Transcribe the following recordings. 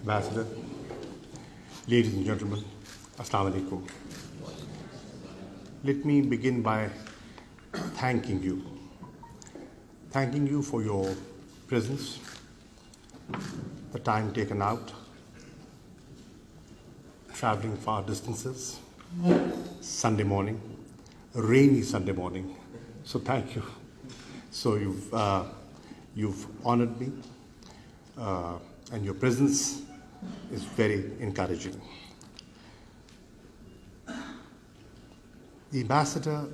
Ambassador, ladies and gentlemen, Assalamu alaikum. Let me begin by thanking you. Thanking you for your presence, the time taken out, traveling far distances, Sunday morning, a rainy Sunday morning. So thank you. So you've honored me, and your presence is very encouraging. The Ambassador,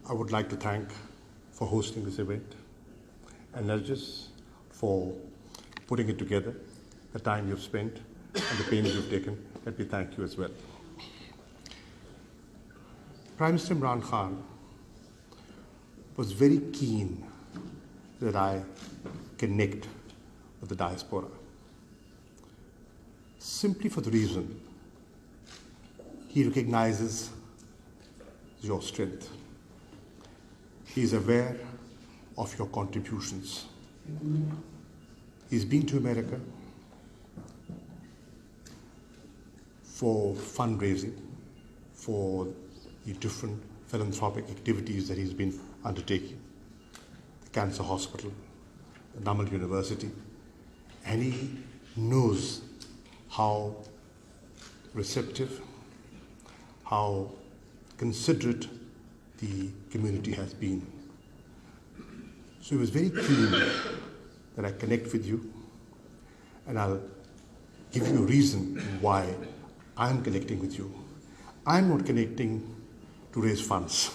I would like to thank for hosting this event, and Narjis for putting it together, the time you've spent and the pains you've taken. Let me thank you as well. Prime Minister Imran Khan was very keen that I connect with the diaspora, simply for the reason he recognizes your strength. He is aware of your contributions. He's been to America for fundraising, for the different philanthropic activities that he's been undertaking, the Cancer Hospital, the Namal University, and he knows how receptive, how considerate the community has been. So he was very keen that I connect with you, and I'll give you a reason why I'm connecting with you. I'm not connecting to raise funds.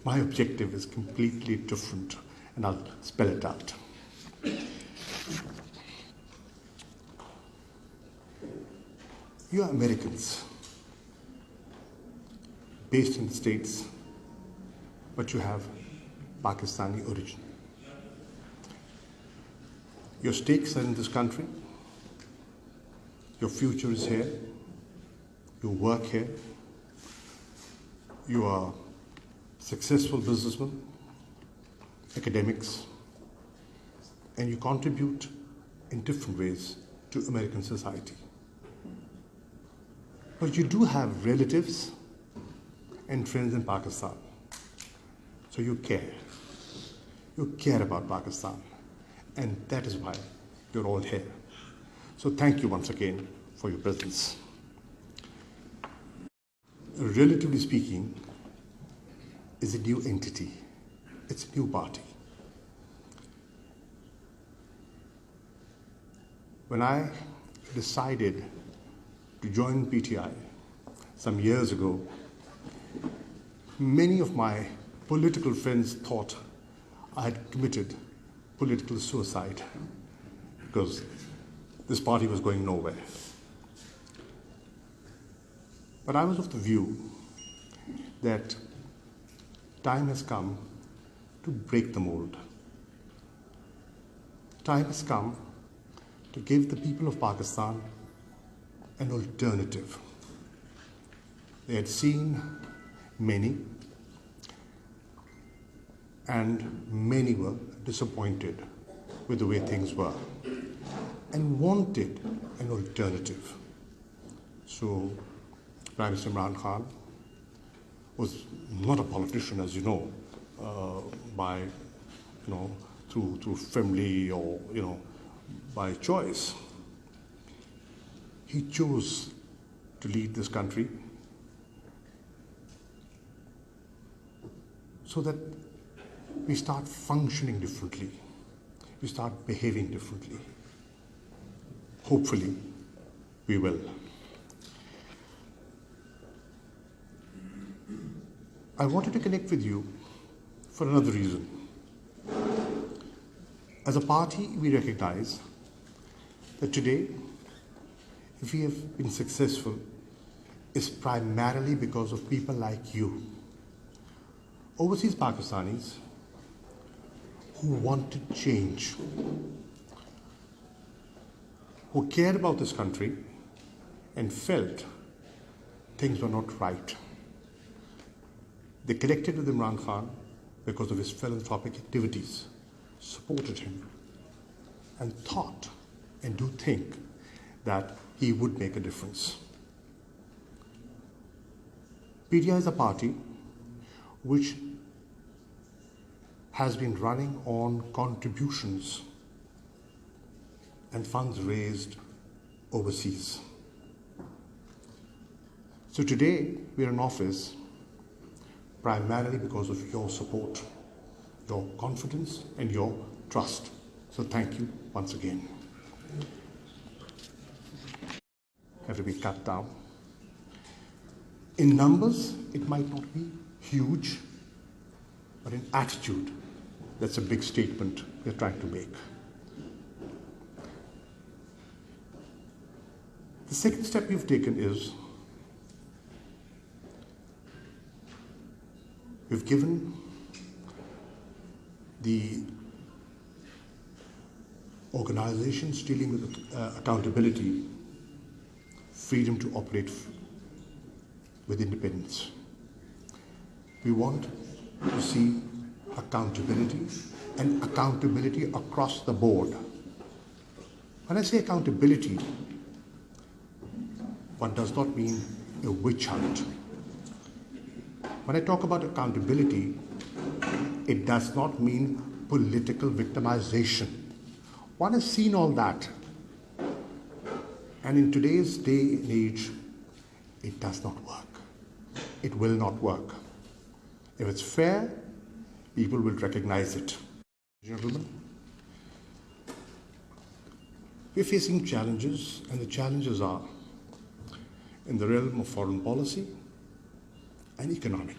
My objective is completely different, and I'll spell it out. You are Americans, based in the States, but you have Pakistani origin. Your stakes are in this country. Your future is here. You work here. You are successful businessmen, academics, and you contribute in different ways to American society. But you do have relatives and friends in Pakistan. So you care. You care about Pakistan. And that is why you're all here. So thank you once again for your presence. Relatively speaking, is a new entity. It's a new party. When I decided to join PTI some years ago, many of my political friends thought I had committed political suicide because this party was going nowhere. But I was of the view that time has come to break the mold. Time has come to give the people of Pakistan an alternative. They had seen many, and many were disappointed with the way things were and wanted an alternative. So Prime Minister Imran Khan was not a politician, as you know, through family or by choice. He chose to lead this country so that we start functioning differently, we start behaving differently. Hopefully, we will. I wanted to connect with you for another reason. As a party, we recognize that today, if we have been successful, it's primarily because of people like you, overseas Pakistanis who wanted change, who cared about this country and felt things were not right. They connected with Imran Khan because of his philanthropic activities, supported him, and thought and do think that he would make a difference. PTI is a party which has been running on contributions and funds raised overseas. So today we are in office primarily because of your support, your confidence and your trust. So thank you once again. Have to be cut down. In numbers, it might not be huge, but in attitude, that's a big statement we're trying to make. The second step we've taken is we've given the organizations dealing with accountability freedom to operate with independence. We want to see accountability and accountability across the board. When I say accountability, one does not mean a witch hunt. When I talk about accountability, it does not mean political victimization. One has seen all that. And in today's day and age, it does not work. It will not work. If it's fair, people will recognize it. Gentlemen, we're facing challenges, and the challenges are in the realm of foreign policy and economic.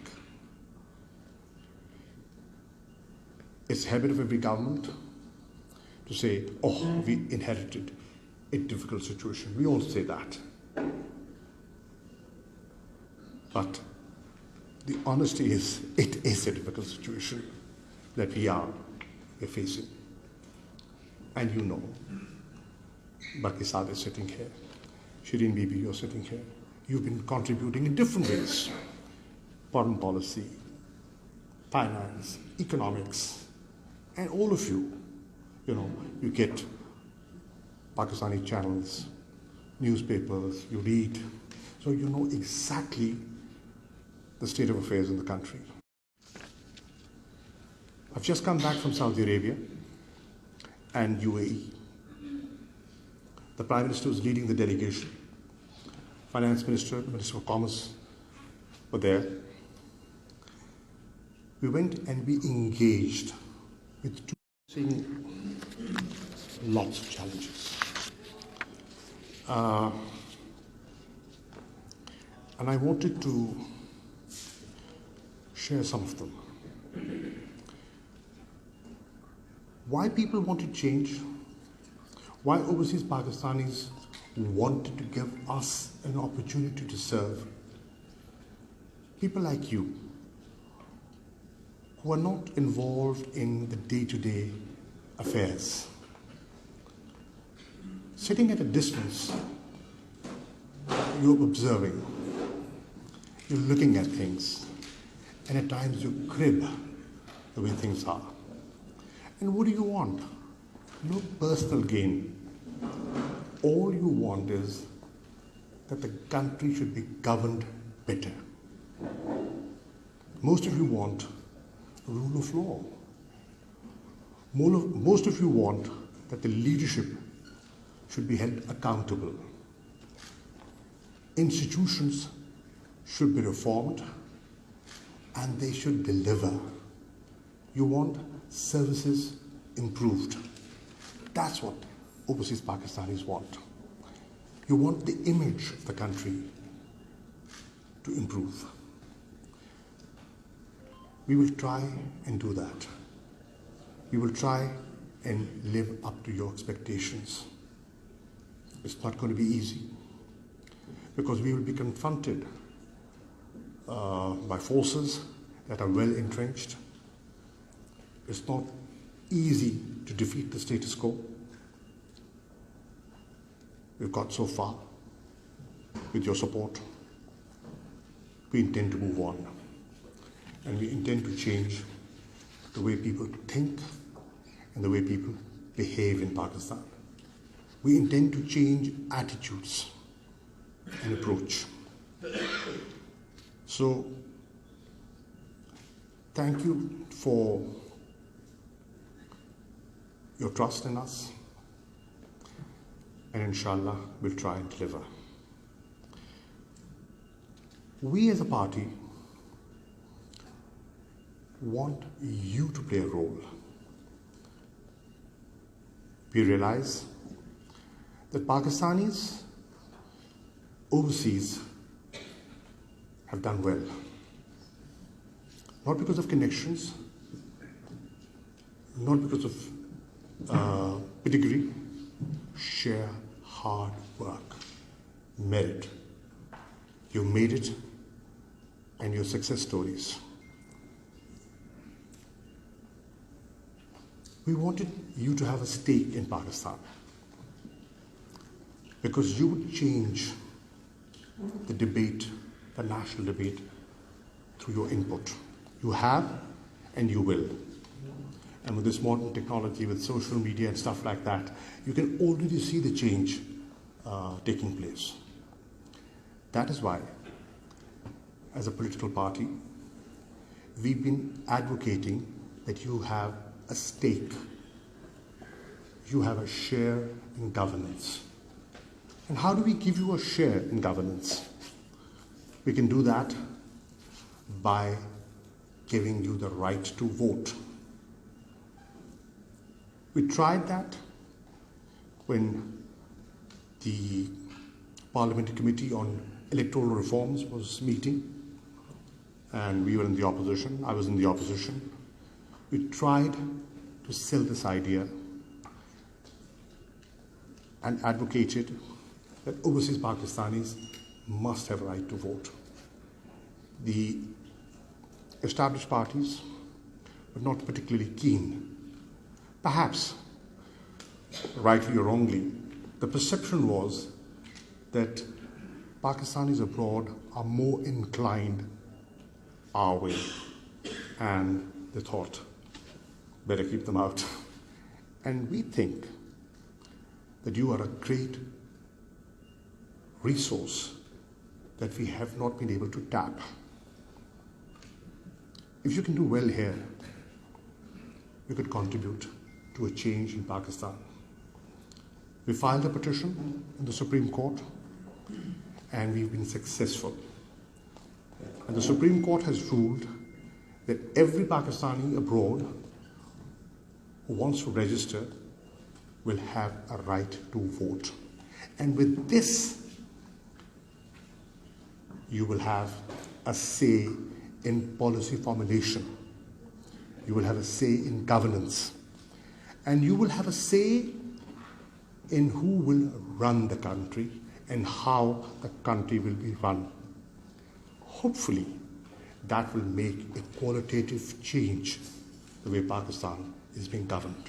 It's habit of every government to say, oh, we inherited a difficult situation. We all say that. But the honesty is, it is a difficult situation that we're facing. And you know, Baki Saad is sitting here. Shireen Bibi, you're sitting here. You've been contributing in different ways. Foreign policy, finance, economics, and all of you, you get Pakistani channels, newspapers, you read, so you know exactly the state of affairs in the country. I've just come back from Saudi Arabia and UAE. The Prime Minister was leading the delegation. Finance Minister, Minister of Commerce were there. We went and we engaged with seeing lots of challenges. And I wanted to share some of them. Why people want to change? Why overseas Pakistanis wanted to give us an opportunity to serve? People like you, who are not involved in the day-to-day affairs. Sitting at a distance, you're observing, you're looking at things, and at times you crib the way things are. And what do you want? No personal gain. All you want is that the country should be governed better. Most of you want rule of law. Most of you want that the leadership should be held accountable. Institutions should be reformed and they should deliver. You want services improved. That's what overseas Pakistanis want. You want the image of the country to improve. We will try and do that. We will try and live up to your expectations. It's not going to be easy because we will be confronted by forces that are well entrenched. It's not easy to defeat the status quo. We've got so far. With your support, we intend to move on. And we intend to change the way people think and the way people behave in Pakistan. We intend to change attitudes and approach. So, thank you for your trust in us, and inshallah, we'll try and deliver. We as a party want you to play a role. We realize that Pakistanis overseas have done well. Not because of connections, not because of pedigree, sheer hard work, merit. You made it, and your success stories. We wanted you to have a stake in Pakistan because you would change the debate, the national debate, through your input. You have and you will. And with this modern technology, with social media and stuff like that, you can already see the change taking place. That is why, as a political party, we've been advocating that you have a stake, you have a share in governance. And how do we give you a share in governance? We can do that by giving you the right to vote. We tried that when the Parliamentary Committee on Electoral Reforms was meeting, and we were in the opposition. I was in the opposition. We tried to sell this idea and advocated that overseas Pakistanis must have a right to vote. The established parties were not particularly keen. Perhaps, rightly or wrongly, the perception was that Pakistanis abroad are more inclined our way, and they thought, better keep them out. And we think that you are a great resource that we have not been able to tap. If you can do well here, you could contribute to a change in Pakistan. We filed a petition in the Supreme Court, and we've been successful. And the Supreme Court has ruled that every Pakistani abroad who wants to register will have a right to vote. And with this, you will have a say in policy formulation. You will have a say in governance. And you will have a say in who will run the country and how the country will be run. Hopefully, that will make a qualitative change the way Pakistan is being governed.